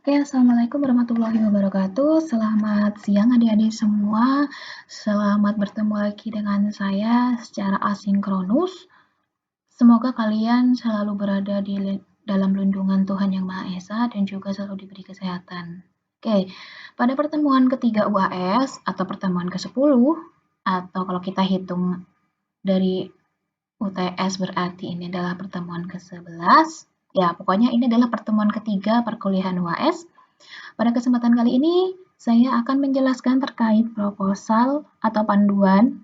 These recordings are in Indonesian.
Oke, Assalamualaikum warahmatullahi wabarakatuh. Selamat siang adik-adik semua. Selamat bertemu lagi dengan saya secara asinkronus. Semoga kalian selalu berada di dalam lindungan Tuhan Yang Maha Esa dan juga selalu diberi kesehatan. Oke, pada pertemuan ketiga UAS atau pertemuan ke-10, atau kalau kita hitung dari UTS berarti ini adalah pertemuan ke-11. Ya, pokoknya ini adalah pertemuan ketiga perkuliahan UAS. Pada kesempatan kali ini, saya akan menjelaskan terkait proposal atau panduan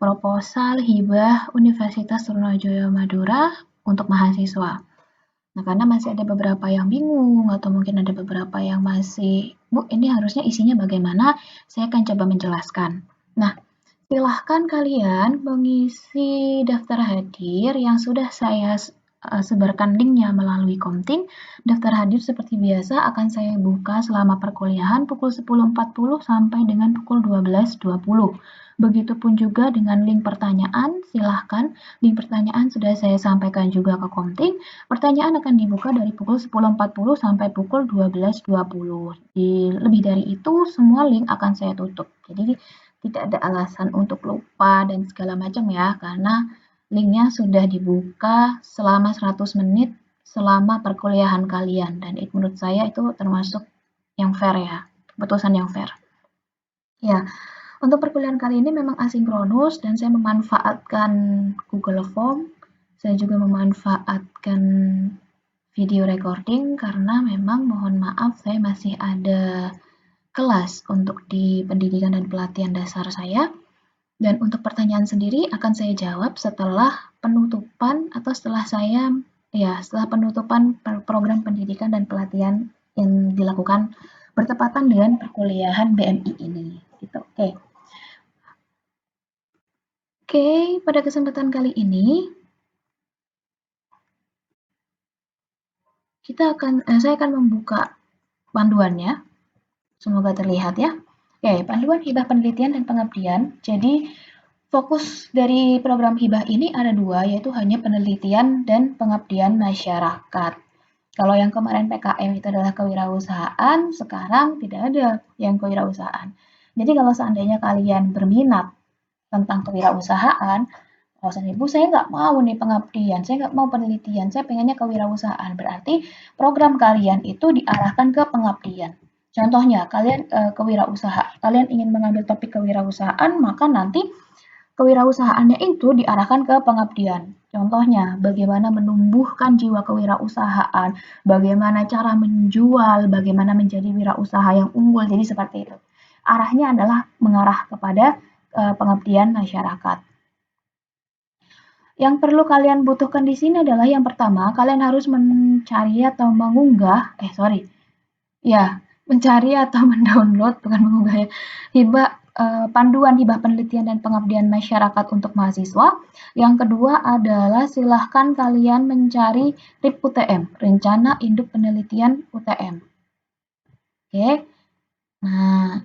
proposal hibah Universitas Trunojoyo Madura untuk mahasiswa. Nah, karena masih ada beberapa yang bingung atau mungkin ada beberapa yang masih, Bu, ini harusnya isinya bagaimana? Saya akan coba menjelaskan. Nah, silahkan kalian mengisi daftar hadir yang sudah saya sebarkan linknya melalui Komting. Daftar hadir seperti biasa akan saya buka selama perkuliahan pukul 10.40 sampai dengan pukul 12.20. Begitupun juga dengan link pertanyaan, silahkan. Link pertanyaan sudah saya sampaikan juga ke Komting. Pertanyaan akan dibuka dari pukul 10.40 sampai pukul 12.20. Lebih dari itu, semua link akan saya tutup. Jadi, tidak ada alasan untuk lupa dan segala macam ya, karena linknya sudah dibuka selama 100 menit selama perkuliahan kalian. Dan menurut saya itu termasuk yang fair ya, keputusan yang fair. Ya, untuk perkuliahan kali ini memang asinkronus dan saya memanfaatkan Google Form. Saya juga memanfaatkan video recording karena memang mohon maaf saya masih ada kelas untuk di pendidikan dan pelatihan dasar saya. Dan untuk pertanyaan sendiri akan saya jawab setelah penutupan atau setelah penutupan program pendidikan dan pelatihan yang dilakukan bertepatan dengan perkuliahan BMI ini. Gitu. Oke, pada kesempatan kali ini saya akan membuka panduannya. Semoga terlihat ya. Oke, panduan hibah penelitian dan pengabdian. Jadi fokus dari program hibah ini ada dua, yaitu hanya penelitian dan pengabdian masyarakat. Kalau yang kemarin PKM itu adalah kewirausahaan, sekarang tidak ada yang kewirausahaan. Jadi kalau seandainya kalian berminat tentang kewirausahaan, Ibu, saya nggak mau nih pengabdian, saya nggak mau penelitian, saya pengennya kewirausahaan. Berarti program kalian itu diarahkan ke pengabdian. Contohnya, kalian kalian ingin mengambil topik kewirausahaan, maka nanti kewirausahaannya itu diarahkan ke pengabdian. Contohnya, bagaimana menumbuhkan jiwa kewirausahaan, bagaimana cara menjual, bagaimana menjadi wirausaha yang unggul. Jadi seperti itu. Arahnya adalah mengarah kepada pengabdian masyarakat. Yang perlu kalian butuhkan di sini adalah yang pertama, kalian harus mencari atau mencari atau mendownload, bukan mengunggah ya, panduan hibah penelitian dan pengabdian masyarakat untuk mahasiswa. Yang kedua adalah silahkan kalian mencari RIP UTM, Rencana Induk Penelitian UTM. Oke, nah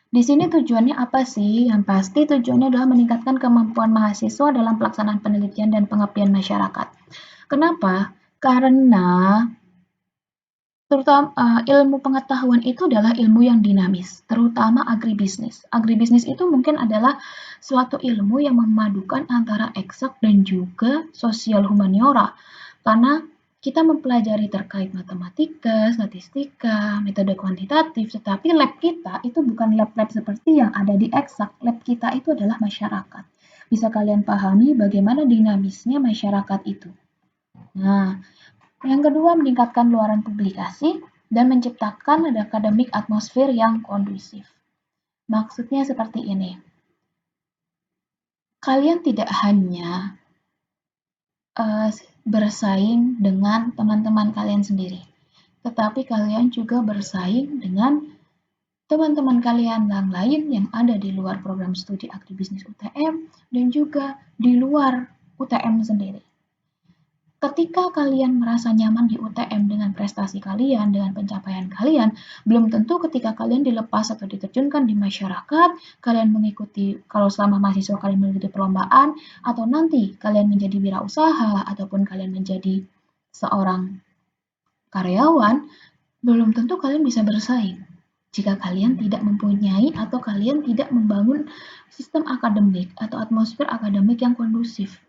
di sini tujuannya apa sih? Yang pasti tujuannya adalah meningkatkan kemampuan mahasiswa dalam pelaksanaan penelitian dan pengabdian masyarakat. Kenapa? Karena terutama ilmu pengetahuan itu adalah ilmu yang dinamis, terutama agribisnis. Agribisnis itu mungkin adalah suatu ilmu yang memadukan antara eksak dan juga sosial humaniora. Karena kita mempelajari terkait matematika, statistika, metode kuantitatif, tetapi lab kita itu bukan lab-lab seperti yang ada di eksak. Lab kita itu adalah masyarakat. Bisa kalian pahami bagaimana dinamisnya masyarakat itu. Nah, yang kedua, meningkatkan luaran publikasi dan menciptakan akademik atmosfer yang kondusif. Maksudnya seperti ini. Kalian tidak hanya bersaing dengan teman-teman kalian sendiri, tetapi kalian juga bersaing dengan teman-teman kalian yang lain yang ada di luar program studi agribisnis UTM dan juga di luar UTM sendiri. Ketika kalian merasa nyaman di UTM dengan prestasi kalian, dengan pencapaian kalian, belum tentu ketika kalian dilepas atau diterjunkan di masyarakat, kalian mengikuti, kalau selama mahasiswa kalian mengikuti perlombaan, atau nanti kalian menjadi wirausaha, ataupun kalian menjadi seorang karyawan, belum tentu kalian bisa bersaing jika kalian tidak mempunyai atau kalian tidak membangun sistem akademik atau atmosfer akademik yang kondusif.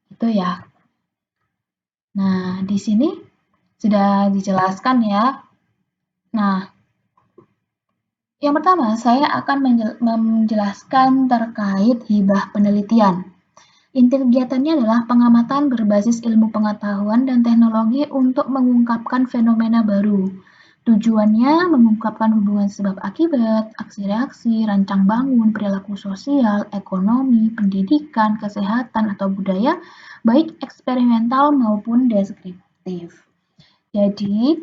Itu ya. Nah, di sini sudah dijelaskan ya. Nah, yang pertama saya akan menjelaskan terkait hibah penelitian. Inti kegiatannya adalah pengamatan berbasis ilmu pengetahuan dan teknologi untuk mengungkapkan fenomena baru. Tujuannya mengungkapkan hubungan sebab akibat, aksi reaksi, rancang bangun, perilaku sosial, ekonomi, pendidikan, kesehatan atau budaya, baik eksperimental maupun deskriptif. Jadi,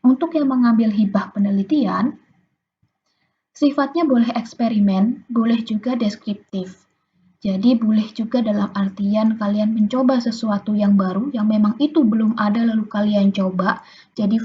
untuk yang mengambil hibah penelitian, sifatnya boleh eksperimen, boleh juga deskriptif. Jadi boleh juga dalam artian kalian mencoba sesuatu yang baru yang memang itu belum ada lalu kalian coba, jadi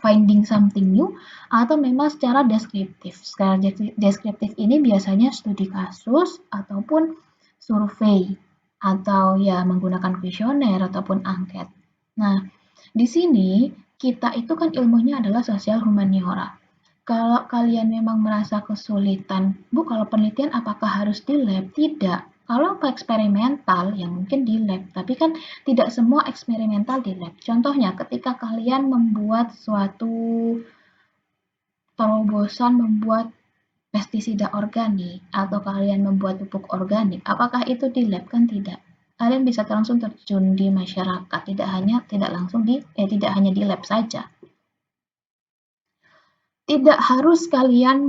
finding something new, atau memang secara deskriptif. Secara deskriptif ini biasanya studi kasus ataupun survei atau ya menggunakan kuesioner ataupun angket. Nah, di sini kita itu kan ilmunya adalah sosial humaniora. Kalau kalian memang merasa kesulitan, Bu, kalau penelitian apakah harus di lab? Tidak. Kalau eksperimental, ya mungkin di lab. Tapi kan tidak semua eksperimental di lab. Contohnya, ketika kalian membuat suatu terobosan membuat pestisida organik atau kalian membuat pupuk organik, apakah itu di lab? Kan tidak. Kalian bisa langsung terjun di masyarakat, tidak hanya di lab saja. Tidak harus kalian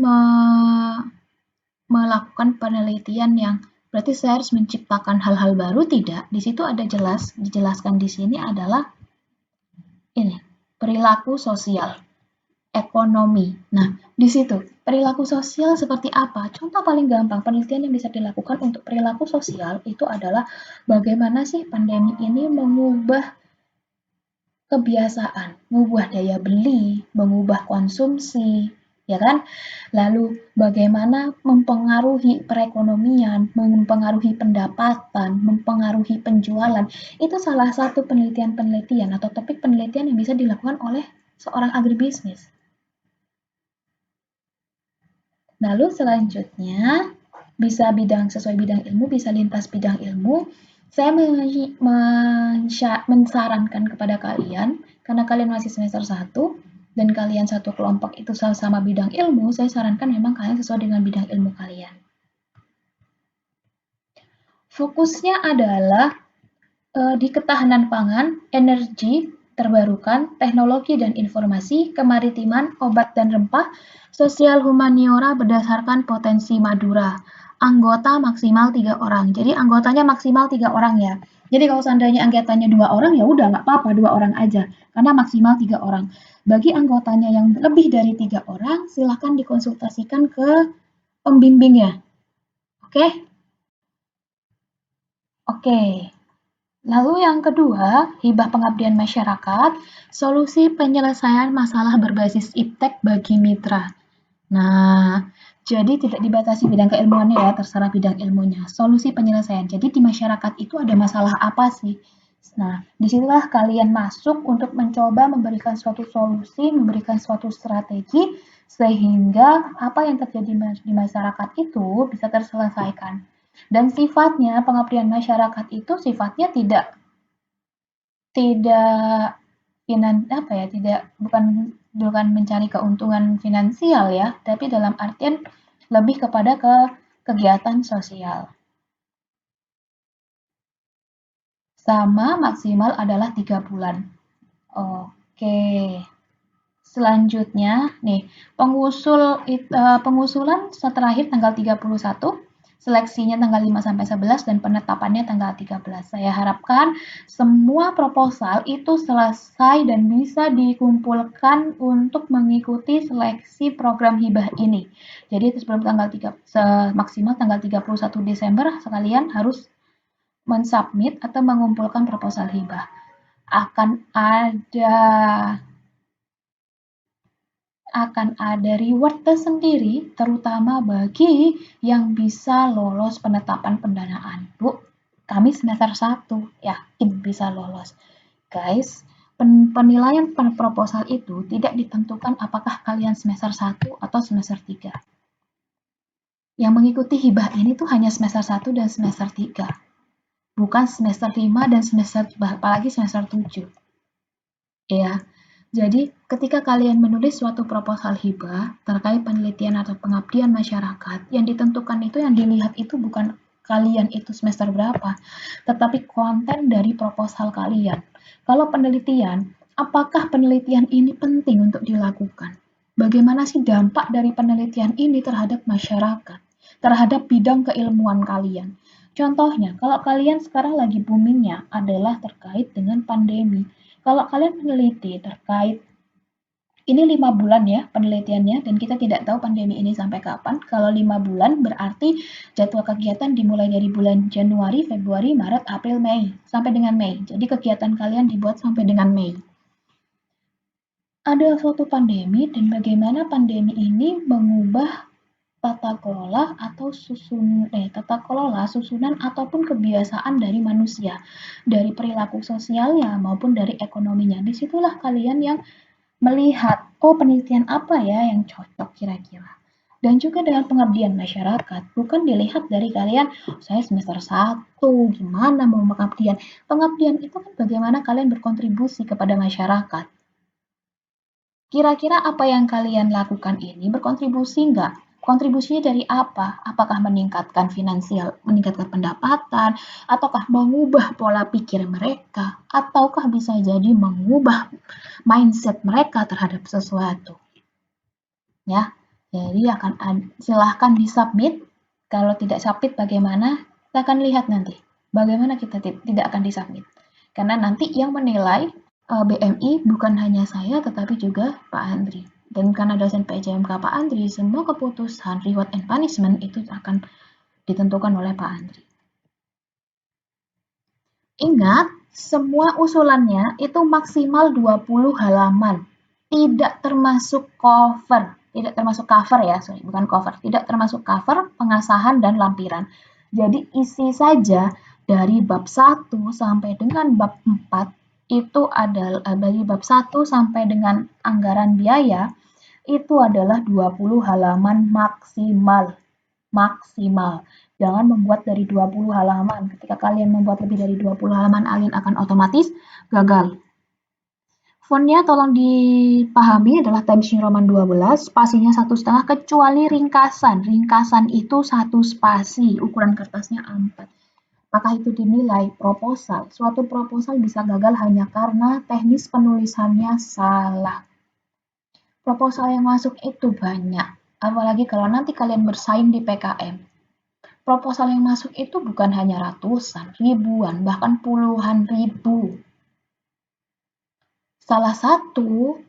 melakukan penelitian yang berarti saya harus menciptakan hal-hal baru, tidak. Di situ ada dijelaskan di sini adalah ini, perilaku sosial, ekonomi. Nah, di situ perilaku sosial seperti apa? Contoh paling gampang penelitian yang bisa dilakukan untuk perilaku sosial itu adalah bagaimana sih pandemi ini mengubah kebiasaan, mengubah daya beli, mengubah konsumsi, ya kan? Lalu bagaimana mempengaruhi perekonomian, mempengaruhi pendapatan, mempengaruhi penjualan. Itu salah satu penelitian-penelitian atau topik penelitian yang bisa dilakukan oleh seorang agribisnis. Lalu selanjutnya, bisa sesuai bidang ilmu, bisa lintas bidang ilmu. Saya mensarankan kepada kalian, karena kalian masih semester 1, dan kalian satu kelompok itu sama bidang ilmu, saya sarankan memang kalian sesuai dengan bidang ilmu kalian. Fokusnya adalah di ketahanan pangan, energi terbarukan, teknologi dan informasi, kemaritiman, obat dan rempah, sosial humaniora berdasarkan potensi Madura. Anggota maksimal 3 orang. Jadi anggotanya maksimal 3 orang ya. Jadi kalau seandainya anggotanya 2 orang ya udah nggak apa-apa 2 orang aja. Karena maksimal 3 orang. Bagi anggotanya yang lebih dari 3 orang, silahkan dikonsultasikan ke pembimbingnya. Oke? Oke. Lalu yang kedua, hibah pengabdian masyarakat, solusi penyelesaian masalah berbasis iptek bagi mitra. Nah, jadi tidak dibatasi bidang keilmuannya ya, terserah bidang ilmunya. Solusi penyelesaian. Jadi di masyarakat itu ada masalah apa sih? Nah, disinilah kalian masuk untuk mencoba memberikan suatu solusi, memberikan suatu strategi, sehingga apa yang terjadi di masyarakat itu bisa terselesaikan. Dan sifatnya pengabdian masyarakat itu sifatnya tidak tidak bukan mencari keuntungan finansial ya, tapi dalam artian lebih kepada ke kegiatan sosial. Sama maksimal adalah 3 bulan. Oke. Selanjutnya nih, pengusulan terakhir tanggal 31, seleksinya tanggal 5 sampai 11 dan penetapannya tanggal 13. Saya harapkan semua proposal itu selesai dan bisa dikumpulkan untuk mengikuti seleksi program hibah ini. Jadi sebelum maksimal tanggal 31 Desember sekalian harus mensubmit atau mengumpulkan proposal hibah. Akan ada reward tersendiri, terutama bagi yang bisa lolos penetapan pendanaan. Bu, kami semester 1, yakin bisa lolos. Guys, Penilaian proposal itu tidak ditentukan apakah kalian semester 1 atau semester 3. Yang mengikuti hibah ini tuh hanya semester 1 dan semester 3. Bukan semester 5 dan semester, apalagi semester 7. Ya, jadi ketika kalian menulis suatu proposal hibah terkait penelitian atau pengabdian masyarakat, yang ditentukan itu, yang dilihat itu bukan kalian itu semester berapa, tetapi konten dari proposal kalian. Kalau penelitian, apakah penelitian ini penting untuk dilakukan? Bagaimana sih dampak dari penelitian ini terhadap masyarakat, terhadap bidang keilmuan kalian? Contohnya, kalau kalian sekarang lagi boomingnya adalah terkait dengan pandemi. Kalau kalian meneliti terkait ini 5 bulan ya penelitiannya, dan kita tidak tahu pandemi ini sampai kapan. Kalau 5 bulan berarti jadwal kegiatan dimulai dari bulan Januari, Februari, Maret, April, Mei, sampai dengan Mei. Jadi kegiatan kalian dibuat sampai dengan Mei. Ada suatu pandemi dan bagaimana pandemi ini mengubah tata kelola atau susunan ataupun kebiasaan dari manusia, dari perilaku sosialnya maupun dari ekonominya. Disitulah kalian yang melihat, oh penelitian apa ya yang cocok kira-kira. Dan juga dengan pengabdian masyarakat, bukan dilihat dari kalian, saya semester 1, gimana mau pengabdian. Pengabdian itu kan bagaimana kalian berkontribusi kepada masyarakat. Kira-kira apa yang kalian lakukan ini berkontribusi nggak? Kontribusinya dari apa? Apakah meningkatkan finansial, meningkatkan pendapatan, ataukah mengubah pola pikir mereka, ataukah bisa jadi mengubah mindset mereka terhadap sesuatu? Ya, jadi silahkan disubmit. Kalau tidak submit bagaimana? Kita akan lihat nanti bagaimana kita tidak akan disubmit. Karena nanti yang menilai BMI bukan hanya saya tetapi juga Pak Andri. Dan karena dosen PJMK Pak Andri, semua keputusan reward and punishment itu akan ditentukan oleh Pak Andri. Ingat, semua usulannya itu maksimal 20 halaman. Tidak termasuk cover. Tidak termasuk cover ya, sorry, bukan cover. Tidak termasuk cover, pengasahan, dan lampiran. Jadi isi saja dari bab 1 sampai dengan bab 4 itu adalah dari bab 1 sampai dengan anggaran biaya itu adalah 20 halaman maksimal. Maksimal. Jangan membuat dari 20 halaman. Ketika kalian membuat lebih dari 20 halaman, kalian akan otomatis gagal. Fontnya tolong dipahami adalah Times New Roman 12, spasinya 1,5 kecuali ringkasan. Ringkasan itu 1 spasi, ukuran kertasnya A4. Apakah itu dinilai proposal? Suatu proposal bisa gagal hanya karena teknis penulisannya salah. Proposal yang masuk itu banyak, apalagi kalau nanti kalian bersaing di PKM. Proposal yang masuk itu bukan hanya ratusan, ribuan, bahkan puluhan ribu. Salah satu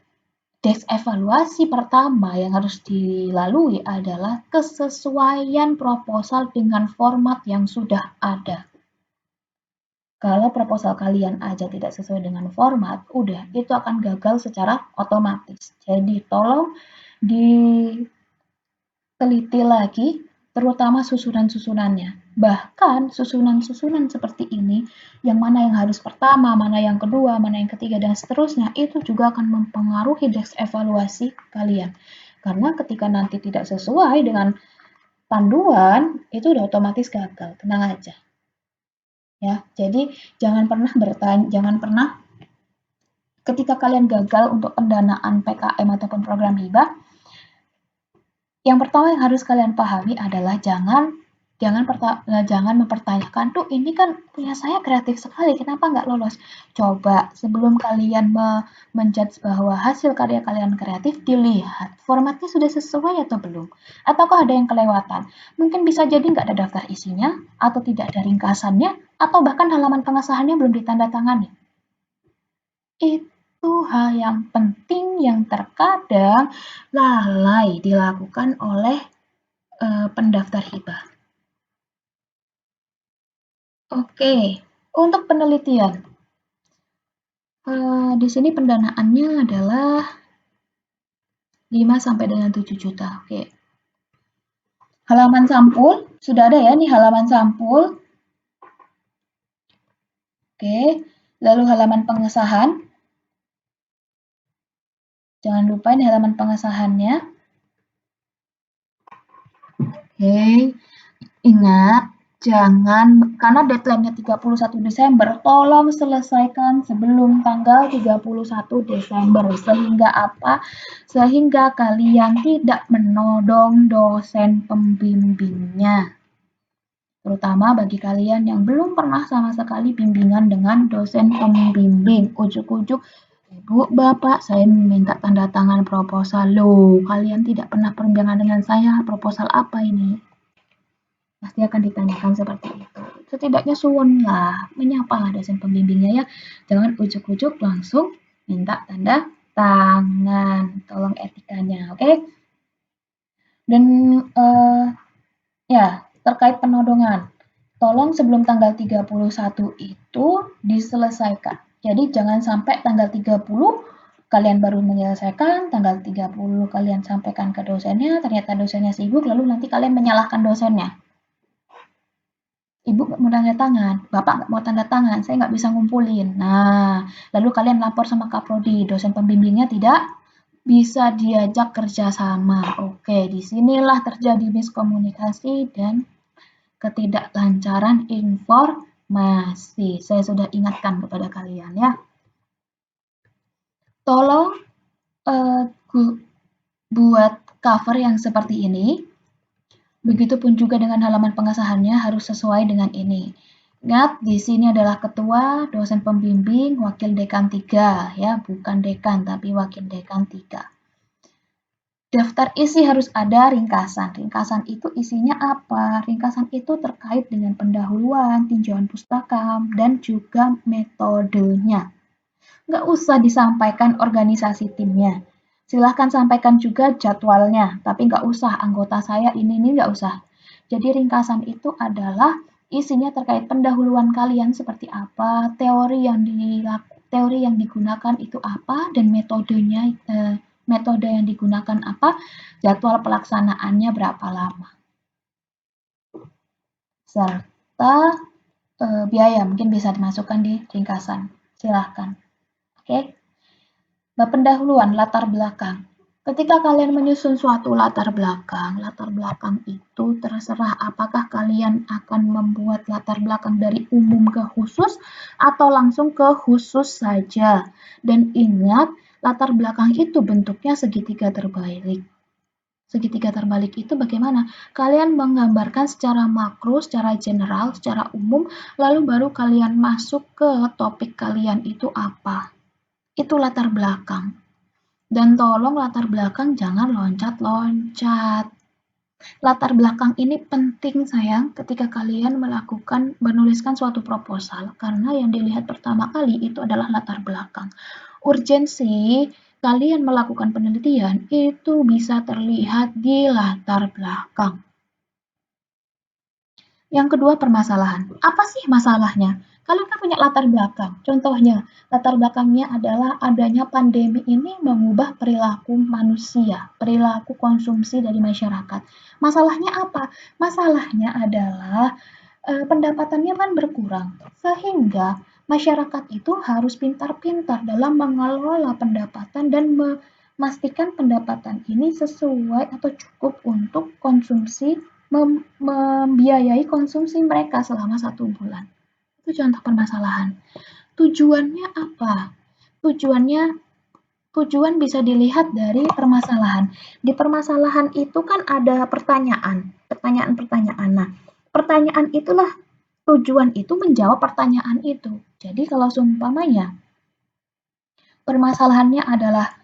desk evaluasi pertama yang harus dilalui adalah kesesuaian proposal dengan format yang sudah ada. Kalau proposal kalian aja tidak sesuai dengan format, udah itu akan gagal secara otomatis. Jadi tolong diteliti lagi, terutama susunan-susunannya. Bahkan susunan-susunan seperti ini, yang mana yang harus pertama, mana yang kedua, mana yang ketiga, dan seterusnya, itu juga akan mempengaruhi desk evaluasi kalian. Karena ketika nanti tidak sesuai dengan panduan, itu udah otomatis gagal. Tenang aja. Ya, jadi jangan pernah ketika kalian gagal untuk pendanaan PKM ataupun program hibah, yang pertama yang harus kalian pahami adalah jangan mempertanyakan, tuh ini kan punya saya kreatif sekali, kenapa nggak lolos? Coba sebelum kalian menjudge bahwa hasil karya kalian kreatif, dilihat formatnya sudah sesuai atau belum, ataukah ada yang kelewatan. Mungkin bisa jadi nggak ada daftar isinya, atau tidak ada ringkasannya, atau bahkan halaman pengesahannya belum ditandatangani. Itu hal yang penting yang terkadang lalai dilakukan oleh pendaftar hibah. Oke, untuk penelitian. Di sini pendanaannya adalah 5 sampai dengan 7 juta. Oke. Halaman sampul, sudah ada ya nih halaman sampul. Oke, lalu halaman pengesahan. Jangan lupa di halaman pengesahannya. Oke, ingat jangan, karena deadline-nya 31 Desember, tolong selesaikan sebelum tanggal 31 Desember. Sehingga apa? Sehingga kalian tidak menodong dosen pembimbingnya. Terutama bagi kalian yang belum pernah sama sekali bimbingan dengan dosen pembimbing. Ujuk-ujuk, Ibu, Bapak, saya minta tanda tangan proposal. Loh, kalian tidak pernah bimbingan dengan saya, proposal apa ini? Pasti akan ditanyakan seperti itu. Setidaknya suwun lah, menyapa lah dosen pembimbingnya ya. Jangan ujuk-ujuk langsung minta tanda tangan. Tolong etikanya, oke? Dan ya, terkait penodongan. Tolong sebelum tanggal 31 itu diselesaikan. Jadi jangan sampai tanggal 30 kalian baru menyelesaikan, tanggal 30 kalian sampaikan ke dosennya, ternyata dosennya sibuk, lalu nanti kalian menyalahkan dosennya. Ibu nggak mau tanda tangan, bapak nggak mau tanda tangan, saya nggak bisa ngumpulin. Nah, lalu kalian lapor sama Kaprodi, dosen pembimbingnya tidak bisa diajak kerjasama. Oke, disinilah terjadi miskomunikasi dan ketidaklancaran informasi. Saya sudah ingatkan kepada kalian ya. Tolong buat cover yang seperti ini. Begitupun juga dengan halaman pengesahannya harus sesuai dengan ini. Ingat, di sini adalah ketua, dosen pembimbing, wakil dekan 3 ya, bukan dekan tapi wakil dekan 3. Daftar isi harus ada ringkasan. Ringkasan itu isinya apa? Ringkasan itu terkait dengan pendahuluan, tinjauan pustaka, dan juga metodenya. Nggak usah disampaikan organisasi timnya. Silahkan sampaikan juga jadwalnya, tapi nggak usah anggota saya ini nggak usah. Jadi ringkasan itu adalah isinya terkait pendahuluan kalian seperti apa, teori yang digunakan itu apa, dan metode yang digunakan apa, jadwal pelaksanaannya berapa lama, serta biaya mungkin bisa dimasukkan di ringkasan. Silahkan. Oke. Pendahuluan latar belakang. Ketika kalian menyusun suatu latar belakang itu terserah apakah kalian akan membuat latar belakang dari umum ke khusus atau langsung ke khusus saja. Dan ingat, latar belakang itu bentuknya segitiga terbalik. Segitiga terbalik itu bagaimana? Kalian menggambarkan secara makro, secara general, secara umum, lalu baru kalian masuk ke topik kalian itu apa. Itu latar belakang. Dan tolong latar belakang jangan loncat-loncat. Latar belakang ini penting sayang ketika kalian menuliskan suatu proposal. Karena yang dilihat pertama kali itu adalah latar belakang. Urgensi kalian melakukan penelitian itu bisa terlihat di latar belakang. Yang kedua, permasalahan. Apa sih masalahnya? Kalian kan punya latar belakang. Contohnya, latar belakangnya adalah adanya pandemi ini mengubah perilaku manusia, perilaku konsumsi dari masyarakat. Masalahnya apa? Masalahnya adalah pendapatannya kan berkurang, sehingga masyarakat itu harus pintar-pintar dalam mengelola pendapatan dan memastikan pendapatan ini sesuai atau cukup untuk konsumsi membiayai konsumsi mereka selama 1 bulan. Itu contoh permasalahan. Tujuannya apa? Tujuan bisa dilihat dari permasalahan. Di permasalahan itu kan ada pertanyaan-pertanyaan. Nah, pertanyaan itulah tujuan itu menjawab pertanyaan itu. Jadi kalau seumpamanya permasalahannya adalah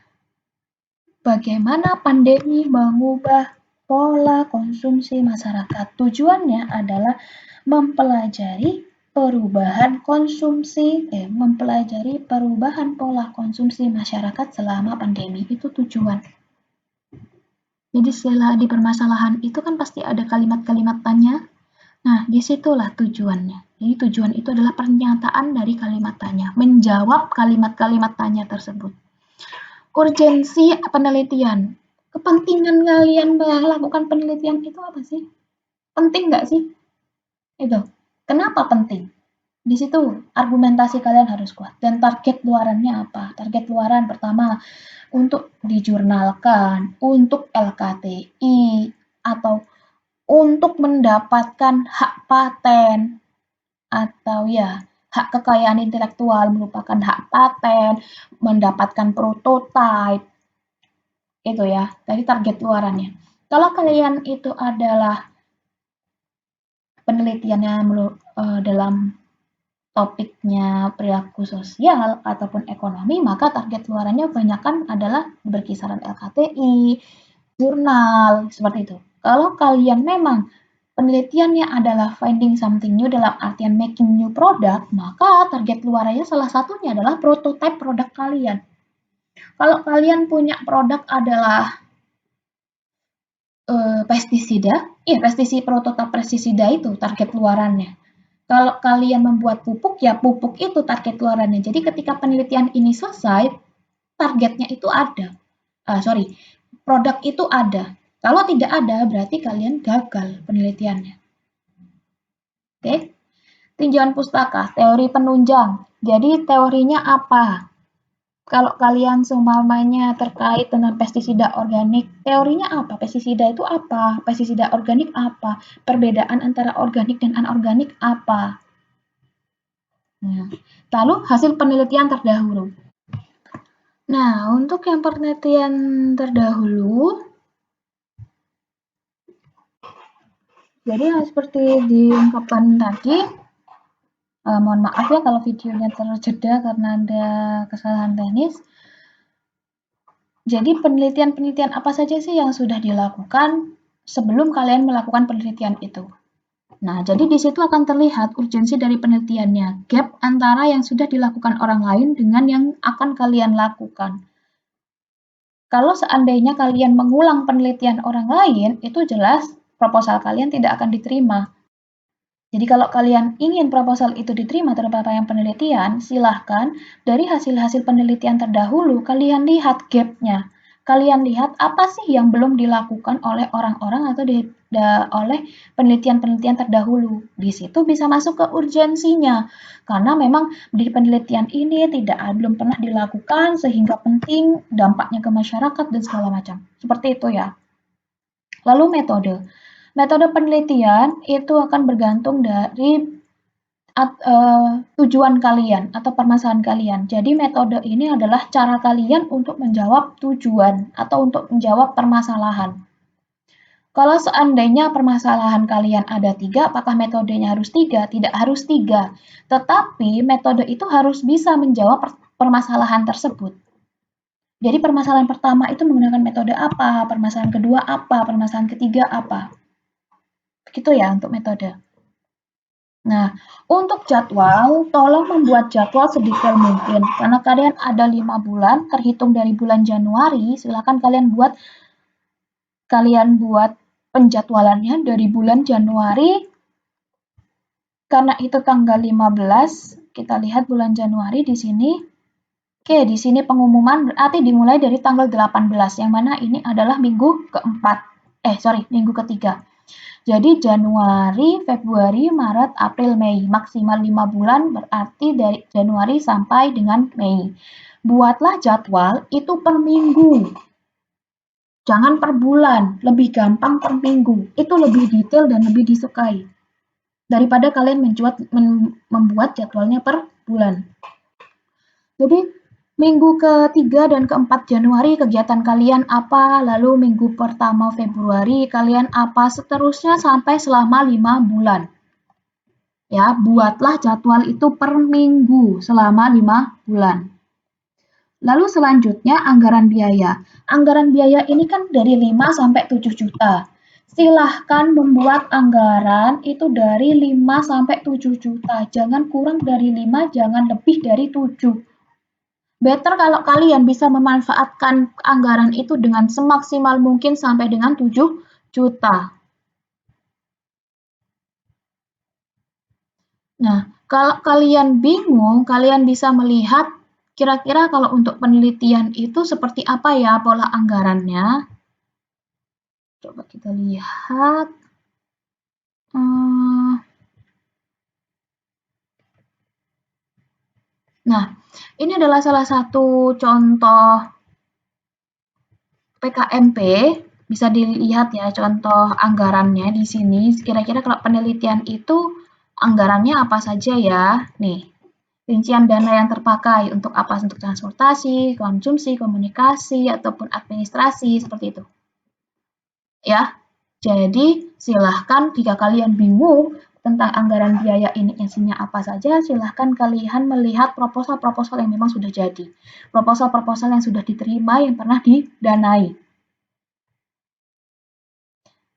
bagaimana pandemi mengubah pola konsumsi masyarakat. Tujuannya adalah mempelajari perubahan pola konsumsi masyarakat selama pandemi. Itu tujuan. Jadi setelah di permasalahan itu kan pasti ada kalimat-kalimat tanya. Nah, disitulah tujuannya. Jadi tujuan itu adalah pernyataan dari kalimat tanya, menjawab kalimat-kalimat tanya tersebut. Urgensi penelitian. Kepentingan kalian melakukan penelitian itu apa sih? Penting nggak sih? Itu. Kenapa penting? Di situ argumentasi kalian harus kuat. Dan target luarannya apa? Target luaran pertama untuk dijurnalkan, untuk LKTI, atau untuk mendapatkan hak paten, atau ya hak kekayaan intelektual merupakan hak paten, mendapatkan prototipe, itu ya. Tadi target luarannya. Kalau kalian itu adalah penelitiannya dalam topiknya perilaku sosial ataupun ekonomi, maka target luarannya kebanyakan adalah berkisaran LKTI, jurnal, seperti itu. Kalau kalian memang penelitiannya adalah finding something new dalam artian making new product, maka target luarannya salah satunya adalah prototype produk kalian. Kalau kalian punya produk adalah pestisida, prototipe pestisida itu target luarannya. Kalau kalian membuat pupuk, ya pupuk itu target luarannya. Jadi ketika penelitian ini selesai, targetnya itu ada. Produk itu ada. Kalau tidak ada, berarti kalian gagal penelitiannya. Oke? Tinjauan pustaka, teori penunjang. Jadi teorinya apa? Kalau kalian seumpamanya terkait dengan pestisida organik, teorinya apa? Pestisida itu apa? Pestisida organik apa? Perbedaan antara organik dan anorganik apa? Nah, lalu hasil penelitian terdahulu. Nah, untuk yang penelitian terdahulu, jadi seperti diungkapkan tadi, mohon maaf ya kalau videonya terjeda karena ada kesalahan teknis. Jadi penelitian-penelitian apa saja sih yang sudah dilakukan sebelum kalian melakukan penelitian itu? Nah, jadi di situ akan terlihat urgensi dari penelitiannya, gap antara yang sudah dilakukan orang lain dengan yang akan kalian lakukan. Kalau seandainya kalian mengulang penelitian orang lain, itu jelas proposal kalian tidak akan diterima. Jadi kalau kalian ingin proposal itu diterima terhadap yang penelitian, silahkan dari hasil-hasil penelitian terdahulu, kalian lihat gap-nya. Kalian lihat apa sih yang belum dilakukan oleh orang-orang atau oleh penelitian-penelitian terdahulu. Di situ bisa masuk ke urgensinya. Karena memang di penelitian ini belum pernah dilakukan sehingga penting dampaknya ke masyarakat dan segala macam. Seperti itu ya. Lalu metode. Metode penelitian itu akan bergantung dari tujuan kalian atau permasalahan kalian. Jadi metode ini adalah cara kalian untuk menjawab tujuan atau untuk menjawab permasalahan. Kalau seandainya permasalahan kalian ada 3, apakah metodenya harus 3? Tidak harus 3. Tetapi metode itu harus bisa menjawab permasalahan tersebut. Jadi permasalahan pertama itu menggunakan metode apa, permasalahan kedua apa, permasalahan ketiga apa. Begitu ya untuk metode. Nah, untuk jadwal, tolong membuat jadwal sedetail mungkin. Karena kalian ada 5 bulan, terhitung dari bulan Januari, silakan kalian buat penjadwalannya dari bulan Januari. Karena itu tanggal 15, kita lihat bulan Januari di sini. Oke, di sini pengumuman berarti dimulai dari tanggal 18, yang mana ini adalah minggu keempat. Minggu ketiga. Jadi Januari, Februari, Maret, April, Mei. Maksimal 5 bulan berarti dari Januari sampai dengan Mei. Buatlah jadwal itu per minggu. Jangan per bulan, lebih gampang per minggu. Itu lebih detail dan lebih disukai. Daripada kalian membuat jadwalnya per bulan. Jadi minggu ketiga dan keempat Januari kegiatan kalian apa, lalu minggu pertama Februari kalian apa, seterusnya sampai selama 5 bulan. Ya, buatlah jadwal itu per minggu selama 5 bulan. Lalu selanjutnya anggaran biaya. Anggaran biaya ini kan dari 5 sampai 7 juta. Silahkan membuat anggaran itu dari 5 sampai 7 juta. Jangan kurang dari 5, jangan lebih dari 7. Better kalau kalian bisa memanfaatkan anggaran itu dengan semaksimal mungkin sampai dengan 7 juta. Nah, kalau kalian bingung, kalian bisa melihat kira-kira kalau untuk penelitian itu seperti apa ya pola anggarannya. Coba kita lihat. Nah, ini adalah salah satu contoh PKMP, bisa dilihat ya contoh anggarannya di sini. Kira-kira kalau penelitian itu anggarannya apa saja ya? Nih, rincian dana yang terpakai untuk apa? Untuk transportasi, konsumsi, komunikasi, ataupun administrasi, seperti itu. Ya, jadi silahkan jika kalian bingung tentang anggaran biaya ini isinya apa saja, silahkan kalian melihat proposal-proposal yang memang sudah jadi. Proposal-proposal yang sudah diterima, yang pernah didanai.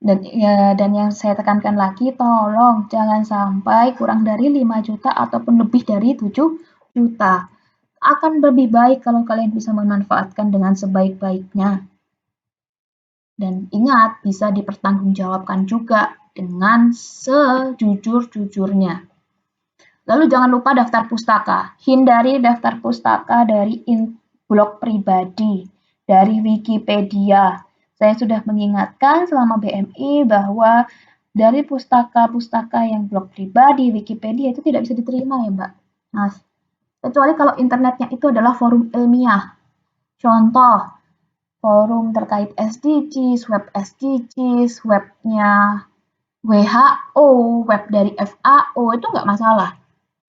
Dan yang saya tekankan lagi, tolong jangan sampai kurang dari 5 juta ataupun lebih dari 7 juta. Akan lebih baik kalau kalian bisa memanfaatkan dengan sebaik-baiknya. Dan ingat, bisa dipertanggungjawabkan juga dengan sejujur-jujurnya. Lalu jangan lupa daftar pustaka. Hindari daftar pustaka dari blog pribadi, dari Wikipedia. Saya sudah mengingatkan selama BMI bahwa dari pustaka-pustaka yang blog pribadi, Wikipedia itu tidak bisa diterima ya Mbak. Mas, kecuali kalau internetnya itu adalah forum ilmiah. Contoh, forum terkait SDGs, web SDGs, webnya WHO, web dari FAO, itu nggak masalah.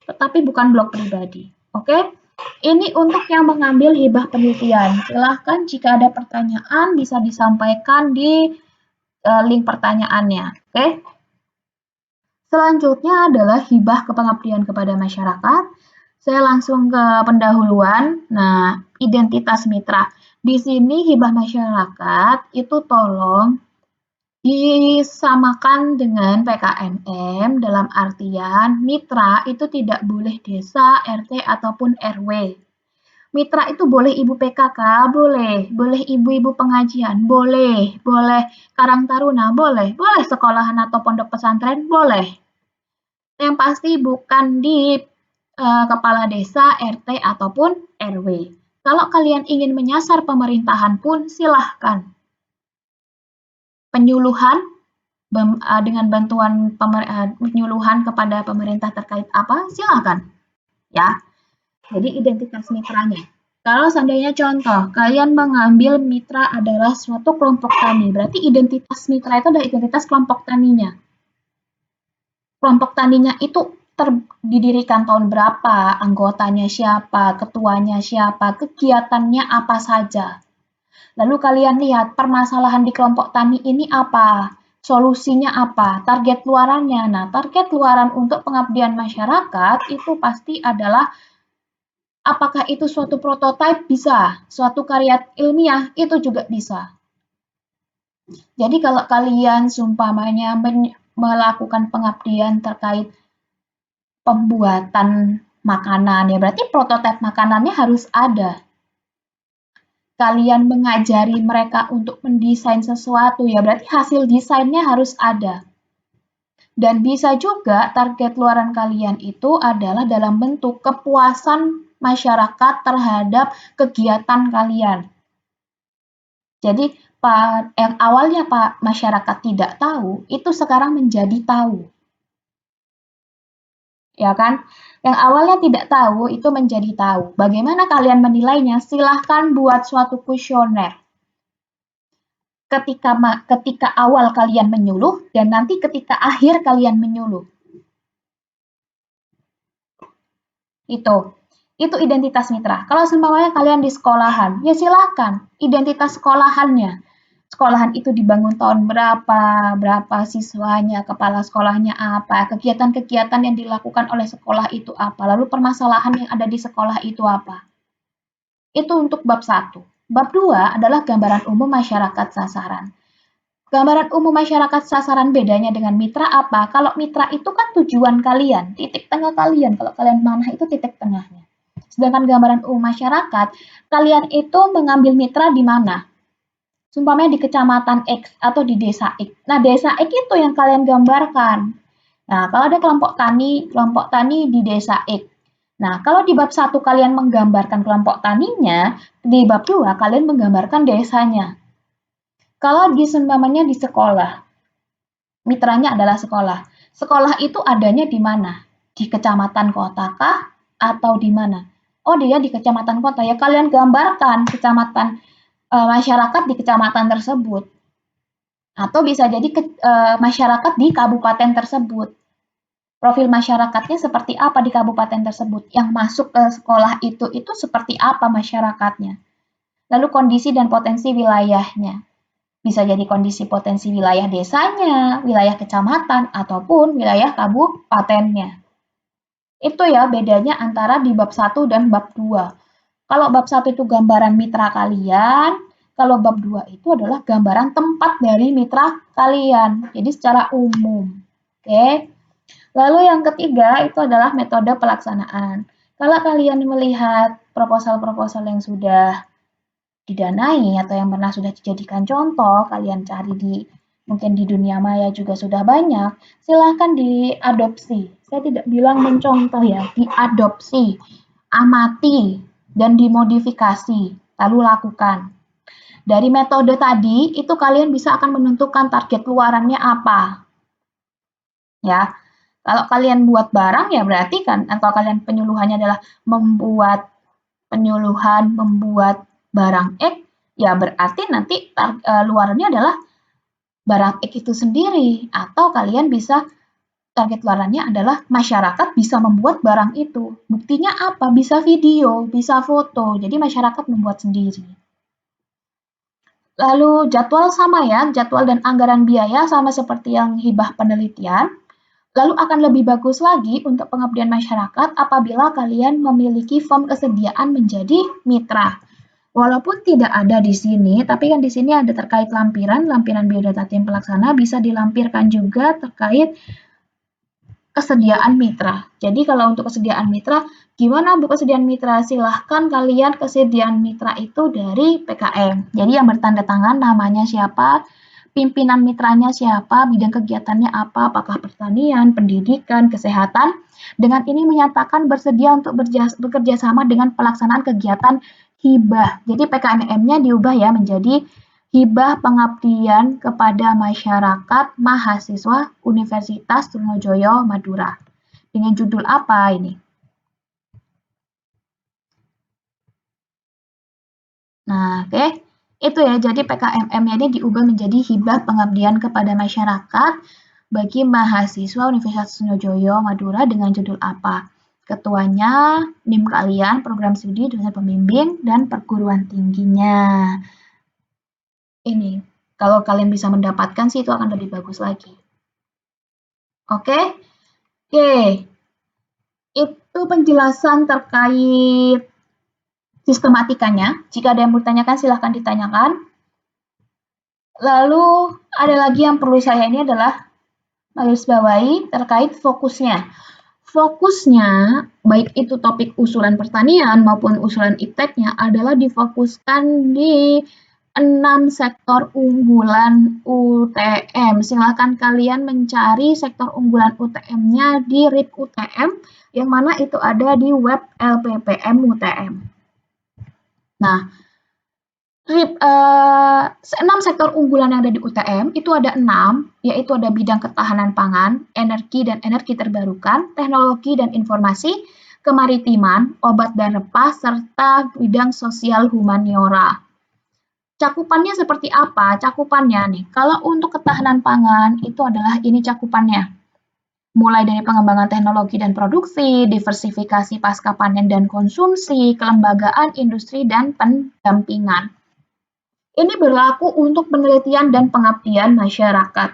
Tetapi bukan blog pribadi. Oke? Ini untuk yang mengambil hibah penelitian. Silahkan jika ada pertanyaan bisa disampaikan di link pertanyaannya. Oke? Selanjutnya adalah hibah kepengabdian kepada masyarakat. Saya langsung ke pendahuluan. Nah, identitas mitra. Di sini hibah masyarakat itu tolong disamakan dengan PKMM dalam artian mitra itu tidak boleh desa, RT, ataupun RW. Mitra itu boleh ibu PKK, boleh, boleh ibu-ibu pengajian, boleh, boleh karang taruna, boleh, boleh sekolahan atau pondok pesantren, boleh. Yang pasti bukan di kepala desa, RT, ataupun RW. Kalau kalian ingin menyasar pemerintahan pun silahkan. Penyuluhan dengan bantuan penyuluhan kepada pemerintah terkait apa, silakan. Ya, jadi identitas mitranya. Kalau seandainya contoh, kalian mengambil mitra adalah suatu kelompok tani, berarti identitas mitra itu adalah identitas kelompok taninya. Kelompok taninya itu didirikan tahun berapa, anggotanya siapa, ketuanya siapa, kegiatannya apa saja. Lalu kalian lihat permasalahan di kelompok tani ini apa, solusinya apa, target luarannya. Nah, target luaran untuk pengabdian masyarakat itu pasti adalah apakah itu suatu prototipe bisa, suatu karya ilmiah itu juga bisa. Jadi kalau kalian seumpamanya melakukan pengabdian terkait pembuatan makanan, ya berarti prototipe makanannya harus ada. Kalian mengajari mereka untuk mendesain sesuatu, ya berarti hasil desainnya harus ada. Dan bisa juga target luaran kalian itu adalah dalam bentuk kepuasan masyarakat terhadap kegiatan kalian. Jadi yang awalnya masyarakat tidak tahu, itu sekarang menjadi tahu. Ya kan? Yang awalnya tidak tahu, itu menjadi tahu. Bagaimana kalian menilainya? Silahkan buat suatu kuesioner. Ketika awal kalian menyuluh, dan nanti ketika akhir kalian menyuluh. Itu identitas mitra. Kalau seumpamanya kalian di sekolahan, ya silahkan identitas sekolahannya. Sekolahan itu dibangun tahun berapa siswanya, kepala sekolahnya apa, kegiatan-kegiatan yang dilakukan oleh sekolah itu apa, lalu permasalahan yang ada di sekolah itu apa. Itu untuk bab 1. Bab 2 adalah gambaran umum masyarakat sasaran. Gambaran umum masyarakat sasaran bedanya dengan mitra apa? Kalau mitra itu kan tujuan kalian, titik tengah kalian. Kalau kalian manah itu titik tengahnya. Sedangkan gambaran umum masyarakat, kalian itu mengambil mitra di mana? Sumpamanya di kecamatan X atau di desa X. Nah, desa X itu yang kalian gambarkan. Nah, kalau ada kelompok tani di desa X. Nah, kalau di bab 1 kalian menggambarkan kelompok taninya, di bab 2 kalian menggambarkan desanya. Kalau di seumpamanya di sekolah, mitranya adalah sekolah. Sekolah itu adanya di mana? Di kecamatan kota kah? Atau di mana? oh dia di kecamatan kota, ya kalian gambarkan kecamatan masyarakat di kecamatan tersebut. Atau bisa jadi masyarakat di kabupaten tersebut. Profil masyarakatnya seperti apa di kabupaten tersebut? Yang masuk ke sekolah itu seperti apa masyarakatnya? Lalu kondisi dan potensi wilayahnya. Bisa jadi kondisi potensi wilayah desanya, wilayah kecamatan, ataupun wilayah kabupatennya. Itu ya bedanya antara di bab 1 dan bab 2. Kalau bab 1 itu gambaran mitra kalian, kalau bab 2 itu adalah gambaran tempat dari mitra kalian. Jadi secara umum. Oke. Lalu yang ketiga itu adalah metode pelaksanaan. Kalau kalian melihat proposal-proposal yang sudah didanai atau yang pernah sudah dijadikan contoh, kalian cari di mungkin di dunia maya juga sudah banyak, silahkan diadopsi. Saya tidak bilang mencontoh ya, diadopsi, amati, dan dimodifikasi, lalu lakukan. Dari metode tadi, itu kalian bisa akan menentukan target luarannya apa. Ya, kalau kalian buat barang ya berarti kan, atau kalian penyuluhannya adalah membuat barang X, ya berarti nanti luarannya adalah barang X itu sendiri. Atau kalian bisa target luarannya adalah masyarakat bisa membuat barang itu. Buktinya apa? Bisa video, bisa foto. Jadi masyarakat membuat sendiri. Lalu jadwal sama ya, jadwal dan anggaran biaya sama seperti yang hibah penelitian. Lalu akan lebih bagus lagi untuk pengabdian masyarakat apabila kalian memiliki form kesediaan menjadi mitra. Walaupun tidak ada di sini, tapi kan di sini ada terkait lampiran biodata tim pelaksana bisa dilampirkan juga terkait kesediaan mitra. Jadi kalau untuk kesediaan mitra, gimana Bu kesediaan mitra? Silahkan kalian kesediaan mitra itu dari PKM. Jadi yang bertanda tangan namanya siapa, pimpinan mitranya siapa, bidang kegiatannya apa, apakah pertanian, pendidikan, kesehatan. Dengan ini menyatakan bersedia untuk bekerja sama dengan pelaksanaan kegiatan hibah. Jadi PKMM-nya diubah ya menjadi hibah pengabdian kepada masyarakat mahasiswa Universitas Trunojoyo Madura. Dengan judul apa ini? Nah, oke. Itu ya, jadi PKMM ini diubah menjadi hibah pengabdian kepada masyarakat bagi mahasiswa Universitas Trunojoyo Madura dengan judul apa? Ketuanya, NIM kalian, program studi, dosen pembimbing, dan perguruan tingginya. Ini, kalau kalian bisa mendapatkan sih itu akan lebih bagus lagi. Oke? Oke. Itu penjelasan terkait sistematikanya. Jika ada yang bertanyakan, silahkan ditanyakan. Lalu ada lagi yang perlu saya ini adalah garisbawahi terkait fokusnya. Fokusnya, baik itu topik usulan pertanian maupun usulan ipteknya adalah difokuskan di 6 sektor unggulan UTM. Silakan kalian mencari sektor unggulan UTM-nya di RIP UTM, yang mana itu ada di web LPPM UTM. Nah, 6 sektor unggulan yang ada di UTM, itu ada 6, yaitu ada bidang ketahanan pangan, energi dan energi terbarukan, teknologi dan informasi, kemaritiman, obat dan rempah, serta bidang sosial humaniora. Cakupannya seperti apa? Cakupannya nih, kalau untuk ketahanan pangan, itu adalah ini cakupannya. Mulai dari pengembangan teknologi dan produksi, diversifikasi pasca panen dan konsumsi, kelembagaan industri, dan pendampingan. Ini berlaku untuk penelitian dan pengabdian masyarakat.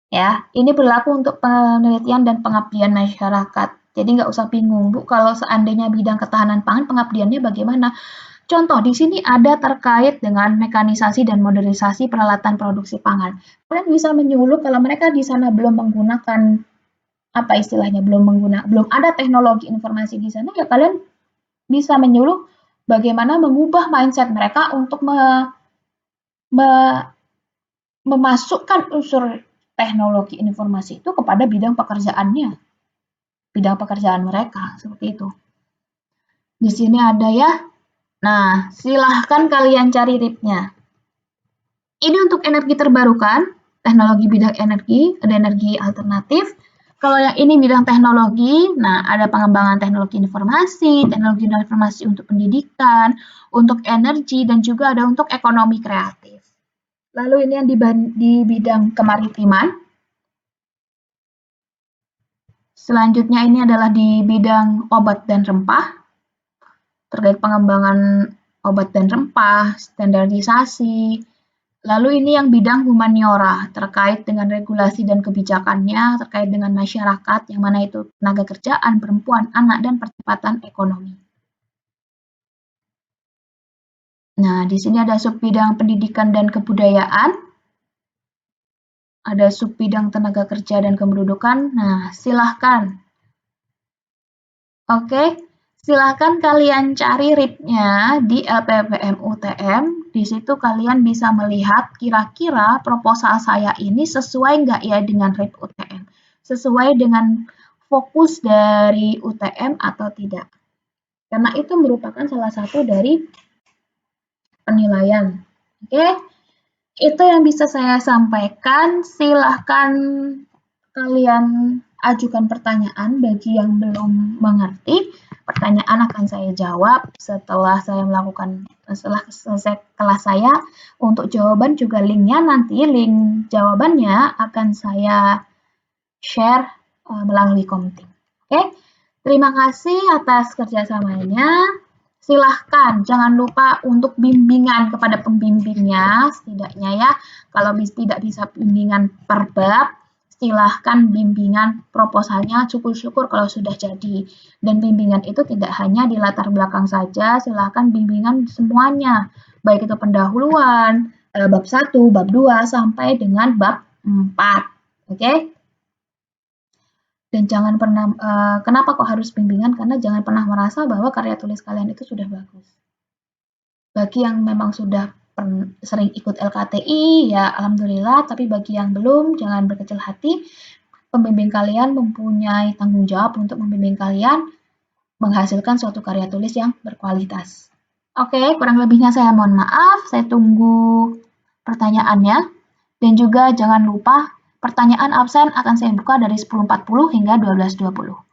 Ya, ini berlaku untuk penelitian dan pengabdian masyarakat. Jadi nggak usah bingung, Bu, kalau seandainya bidang ketahanan pangan, pengabdiannya bagaimana? Contoh, di sini ada terkait dengan mekanisasi dan modernisasi peralatan produksi pangan. Kalian bisa menyuluh kalau mereka di sana belum menggunakan apa istilahnya, belum ada teknologi informasi di sana, ya kalian bisa menyuluh bagaimana mengubah mindset mereka untuk memasukkan unsur teknologi informasi itu kepada bidang pekerjaannya, bidang pekerjaan mereka, seperti itu. Di sini ada ya. Nah, silahkan kalian cari RIP-nya. Ini untuk energi terbarukan, teknologi bidang energi, ada energi alternatif, Kalau yang ini bidang teknologi, nah ada pengembangan teknologi informasi untuk pendidikan, untuk energi, dan juga ada untuk ekonomi kreatif. Lalu ini yang di bidang kemaritiman. Selanjutnya ini adalah di bidang obat dan rempah, terkait pengembangan obat dan rempah, standarisasi. Lalu ini yang bidang humaniora, terkait dengan regulasi dan kebijakannya, terkait dengan masyarakat, yang mana itu tenaga kerjaan, perempuan, anak, dan percepatan ekonomi. Nah, di sini ada subbidang pendidikan dan kebudayaan, ada subbidang tenaga kerja dan kependudukan. Nah, silahkan. Oke, silahkan kalian cari RIP-nya di LPPM UTM. Di situ kalian bisa melihat kira-kira proposal saya ini sesuai nggak ya dengan RIP UTM. Sesuai dengan fokus dari UTM atau tidak. Karena itu merupakan salah satu dari penilaian. Oke, itu yang bisa saya sampaikan. Silahkan kalian ajukan pertanyaan bagi yang belum mengerti. Pertanyaan akan saya jawab setelah selesai kelas saya. Untuk jawaban juga linknya nanti, link jawabannya akan saya share melalui Komting. Oke, terima kasih atas kerjasamanya. Silahkan, jangan lupa untuk bimbingan kepada pembimbingnya, setidaknya ya. Kalau tidak bisa bimbingan per bab, silahkan bimbingan proposalnya, syukur-syukur kalau sudah jadi. Dan bimbingan itu tidak hanya di latar belakang saja, silahkan bimbingan semuanya. Baik itu pendahuluan, bab 1, bab 2, sampai dengan bab 4. Oke? Dan jangan pernah, kenapa kok harus bimbingan? Karena jangan pernah merasa bahwa karya tulis kalian itu sudah bagus. Bagi yang memang sudah sering ikut LKTI, ya alhamdulillah, tapi bagi yang belum, jangan berkecil hati. Pembimbing kalian mempunyai tanggung jawab untuk membimbing kalian menghasilkan suatu karya tulis yang berkualitas. Oke, kurang lebihnya saya mohon maaf, saya tunggu pertanyaannya. Dan juga jangan lupa pertanyaan absen akan saya buka dari 10.40 hingga 12.20.